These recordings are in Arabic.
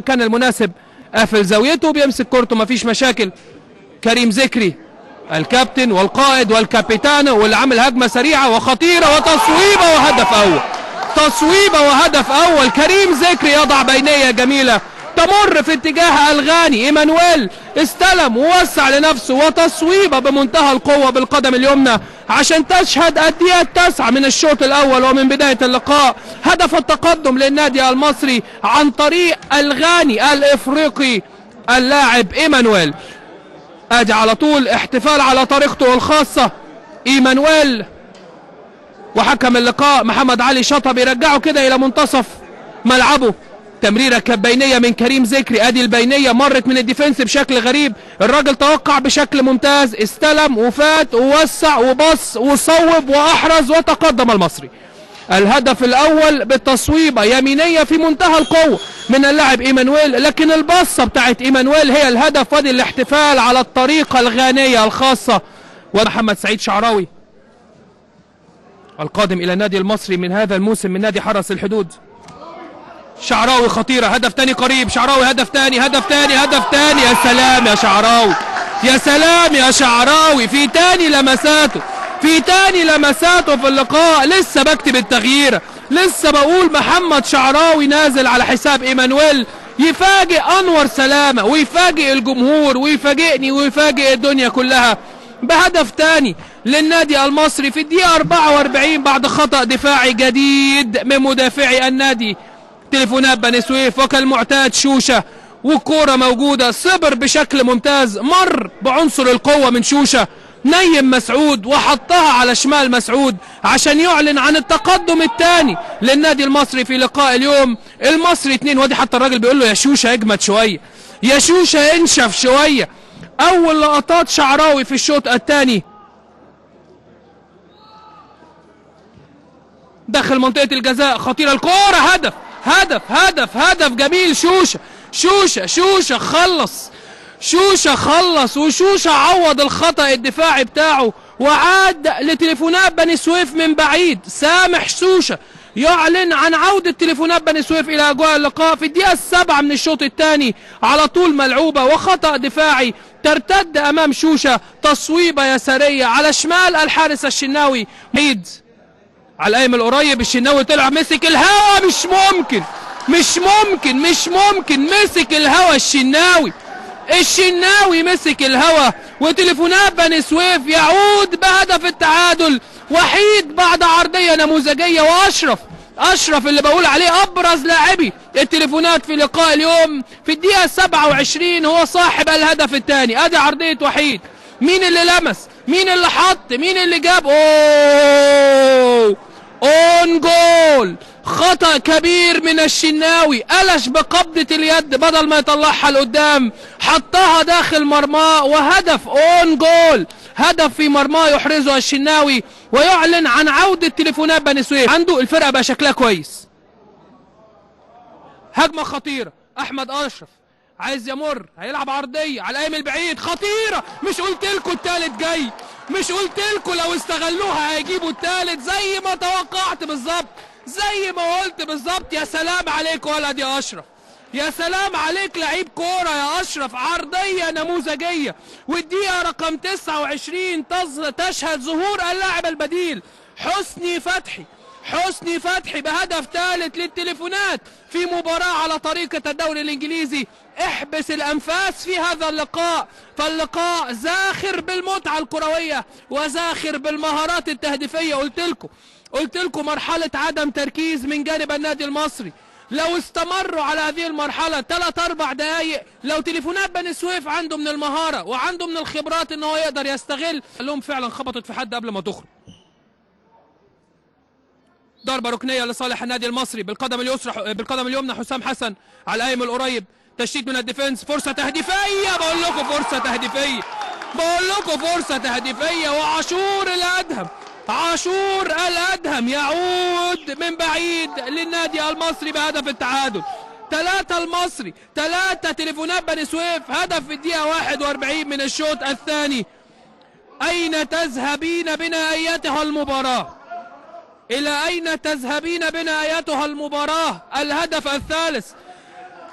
كان المناسب قافل زاويته بيمسك كورته مفيش مشاكل. كريم ذكري الكابتن والقائد والكابيتان واللي عامل هجمه سريعه وخطيره وتصويبه وهدف اول. تصويبه وهدف اول. كريم ذكري يضع بينيه جميله تمر في اتجاه الغاني. ايمانويل استلم ووسع لنفسه وتصويبه بمنتهى القوه بالقدم اليمنى عشان تشهد الدقيقه 9 من الشوط الاول ومن بدايه اللقاء هدف التقدم للنادي المصري عن طريق الغاني الافريقي اللاعب ايمانويل. ادي على طول احتفال على طريقته الخاصه ايمانويل، وحكم اللقاء محمد علي شطه بيرجعه كده الى منتصف ملعبه. تمريره كبينيه من كريم ذكري. ادي البينيه مرت من الديفنس بشكل غريب، الراجل توقع بشكل ممتاز، استلم وفات ووسع وبص وصوب واحرز وتقدم المصري. الهدف الاول بالتصويبه يمينيه في منتهى القوه من اللاعب ايمانويل، لكن البصه بتاعت ايمانويل هي الهدف. وادي الاحتفال على الطريقه الغانيه الخاصه. ومحمد سعيد شعراوي القادم الى النادي المصري من هذا الموسم من نادي حرس الحدود. شعراوي خطيره، هدف تاني قريب. شعراوي هدف تاني، هدف تاني، هدف تاني. يا سلام يا شعراوي، يا سلام يا شعراوي. في تاني لمساته، في تاني لمساته في اللقاء. لسه بكتب التغيير، لسه بقول محمد شعراوي نازل على حساب ايمانويل يفاجئ انور سلامه ويفاجئ الجمهور ويفاجئني ويفاجئ الدنيا كلها بهدف تاني للنادي المصري في الدقيقه 44 بعد خطأ دفاعي جديد من مدافعي النادي تليفونات بني سويف. وكالمعتاد شوشه والكوره موجوده، صبر بشكل ممتاز، مر بعنصر القوه من شوشه، نيم مسعود وحطها على شمال مسعود عشان يعلن عن التقدم الثاني للنادي المصري في لقاء اليوم. المصري 2. ودي حتى الراجل بيقول له يا شوشه اجمد شويه، يا شوشه انشف شويه. اول لقطات شعراوي في الشوط الثاني داخل منطقه الجزاء، خطيره الكوره، هدف هدف هدف هدف جميل. شوشه شوشه شوشه خلص، شوشه خلص، وشوشه عوض الخطأ الدفاعي بتاعه وعاد لتليفونات بني سويف من بعيد. سامح شوشه يعلن عن عودة تليفونات بني سويف إلى أجواء اللقاء في الدقيقة 7 من الشوط الثاني على طول ملعوبة وخطأ دفاعي ترتد أمام شوشه، تصويبة يسارية على شمال الحارس الشناوي. بعيد على القايم القريب، الشناوي طلع مسك الهوا. مش ممكن مش ممكن مش ممكن، مسك الهوا الشناوي، الشناوي مسك الهوا. وتليفونات بني سويف يعود بهدف التعادل وحيد بعد عرضية نموذجية. وأشرف اللي بقول عليه أبرز لاعبي التليفونات في لقاء اليوم في الدقيقة 27 هو صاحب الهدف الثاني. أدي عرضية وحيد، مين اللي لمس، مين اللي حط، مين اللي جاب؟ أوه اون جول. خطأ كبير من الشناوي، قلش بقبضة اليد بدل ما يطلعها لقدام حطها داخل مرماه وهدف اون جول. هدف في مرماه يحرزه الشناوي ويعلن عن عودة تليفونات بني سويف. عنده الفرقة بقى شكلها كويس. هجمة خطيرة، احمد اشرف عايز يمر، هيلعب عرضية على القايم البعيد، خطيرة. مش قلت لكم التالت جاي؟ مش قلت لكم لو استغلوها هيجيبوا التالت زي ما توقعت بالظبط، زي ما قلت بالظبط. يا سلام عليك ولد يا اشرف، يا سلام عليك لعيب كوره يا اشرف. عرضيه نموذجيه والدقيقه رقم 29 تشهد ظهور اللاعب البديل حسني فتحي. حسني فتحي بهدف ثالث للتليفونات في مباراة على طريقة الدوري الانجليزي. احبس الانفاس في هذا اللقاء، فاللقاء زاخر بالمتعة الكروية وزاخر بالمهارات التهديفية. قلت لكم مرحلة عدم تركيز من جانب النادي المصري. لو استمروا على هذه المرحلة 3-4 دقايق، لو تليفونات بني سويف عنده من المهارة وعنده من الخبرات ان هو يقدر يستغل. لهم فعلا خبطت في حد قبل ما تخرج. ضربة ركنية لصالح النادي المصري بالقدم اليسرى، بالقدم اليمنى حسام حسن على القايم القريب، تشتيت من الديفنس، فرصة تهديفية. بقول لكم فرصة تهديفية، بقول لكم فرصة تهديفية. وعاشور الأدهم، عاشور الأدهم يعود من بعيد للنادي المصري بهدف التعادل. 3 المصري، 3 تليفونات بني سويف. هدف في الدقيقة 41 من الشوط الثاني. أين تذهبين بنا أيتها المباراة؟ إلى أين تذهبين بنا أيتها المباراة؟ الهدف الثالث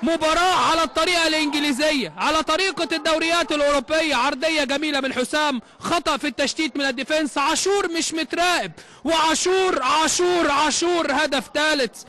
مباراة على الطريقة الإنجليزية، على طريقة الدوريات الأوروبية. عرضية جميلة من حسام، خطأ في التشتيت من الديفنس. عاشور مش متراقب، وعاشور عاشور عاشور هدف ثالث.